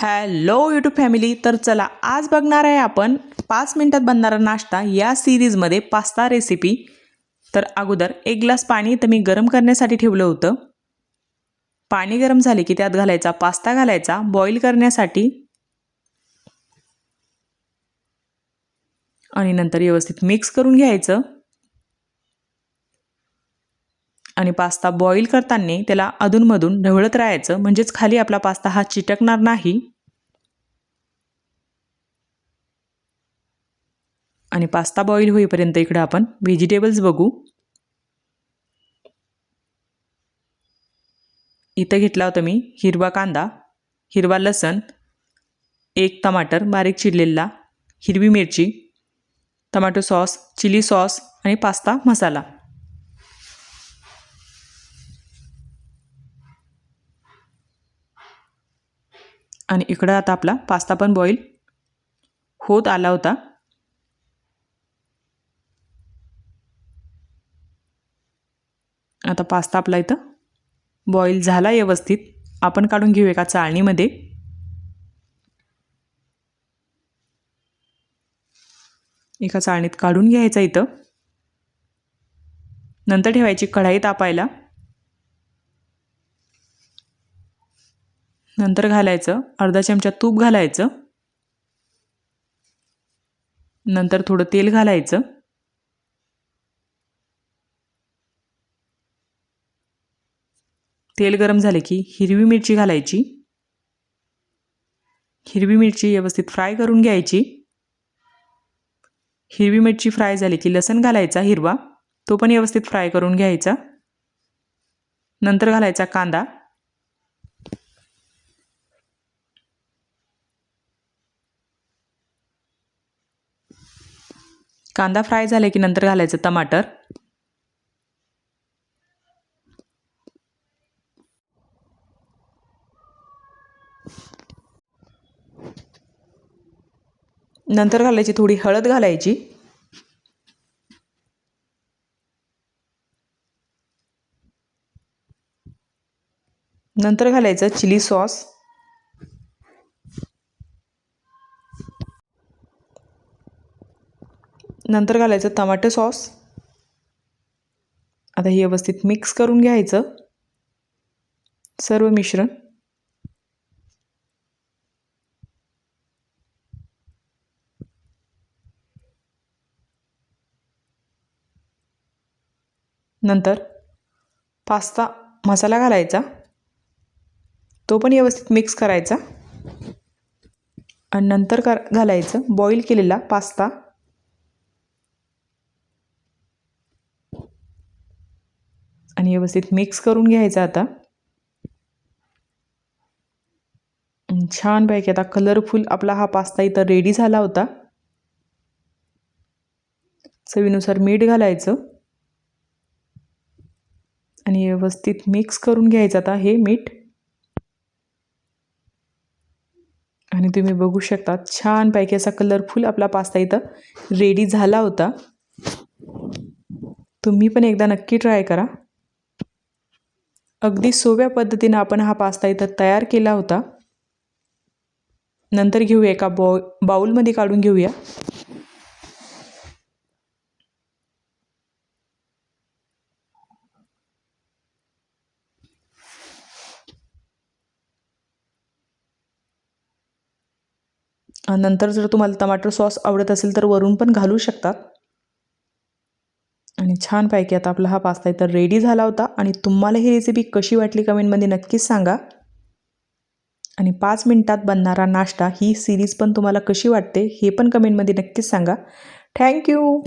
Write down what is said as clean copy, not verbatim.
Hello YouTube family. तर चला आज बघणार आहे आपण 5 मिनिटात बनणारा नाश्ता या सिरीजमध्ये पास्ता रेसिपी. तर अगोदर 1 ग्लास पाणी तर मी गरम करण्यासाठी ठेवलं होतं. पाणी गरम झाले की त्यात घालायचा पास्ता, घालायचा बॉईल करण्यासाठी आणि नंतर व्यवस्थित मिक्स करून घ्यायचं. आणि पास्ता बॉईल करताना त्याला अधूनमधून ढवळत राहायचं, म्हणजेच खाली आपला पास्ता हा चिटकणार नाही. आणि पास्ता बॉईल होईपर्यंत इकडे आपण व्हेजिटेबल्स बघू. इथं घेतला होता मी हिरवा कांदा, हिरवा लसण, 1 टमाटर बारीक चिरलेला, हिरवी मिरची, टोमॅटो सॉस, चिली सॉस आणि पास्ता मसाला. आणि इकडं आता आपला पास्ता पण बॉईल होत आला होता. आता पास्ता आपला इथं बॉईल झाला व्यवस्थित. आपण काढून घेऊ एका चाळणीमध्ये. एका चाळणीत काढून घ्यायचा इथं. नंतर ठेवायची कढाई तापायला. नंतर घालायचं अर्धा चमचा तूप घालायचं. नंतर थोडं तेल घालायचं. तेल गरम झाले की हिरवी मिरची घालायची. हिरवी मिरची व्यवस्थित फ्राय करून घ्यायची. हिरवी मिरची फ्राय झाली की लसण घालायचा हिरवा, तो पण व्यवस्थित फ्राय करून घ्यायचा. नंतर घालायचा कांदा. कांदा फ्राय झाले की नंतर घालायचं टमाटर. नंतर घालायची थोडी हळद घालायची. नंतर घालायचं चिली सॉस. नंतर घालायचं टोमॅटो सॉस. आता हे व्यवस्थित मिक्स करून घ्यायचं सर्व मिश्रण. नंतर पास्ता मसाला घालायचा, तो पण व्यवस्थित मिक्स करायचा. आणि नंतर घालायचं बॉईल केलेला पास्ता. आणि व्यवस्थित मिक्स करून घ्यायचा. आता छानपैकी आता कलरफुल आपला हा पास्ता इथं रेडी झाला होता. चवीनुसार मीठ घालायचं आणि व्यवस्थित मिक्स करून घ्यायचं आता हे मीठ. आणि तुम्ही बघू शकता छानपैकी असा कलरफुल आपला पास्ता इथं रेडी झाला होता. तुम्ही पण एकदा नक्की ट्राय करा. अगदी सोप्या पद्धतीने आपण हा पास्ता इथं तयार केला होता. नंतर घेऊया एका बाउलमध्ये काढून घेऊया. नंतर जर तुम्हाला टोमॅटो सॉस आवडत असेल तर वरून पण घालू शकतात. आणि छानपैकी आता आपला हा पास्ता इथं रेडी झाला होता. आणि तुम्हाला ही रेसिपी कशी वाटली कमेंटमध्ये नक्कीच सांगा. आणि 5 मिनिटात बनणारा नाश्ता ही सिरीज पण तुम्हाला कशी वाटते हे पण कमेंटमध्ये नक्कीच सांगा. थँक्यू.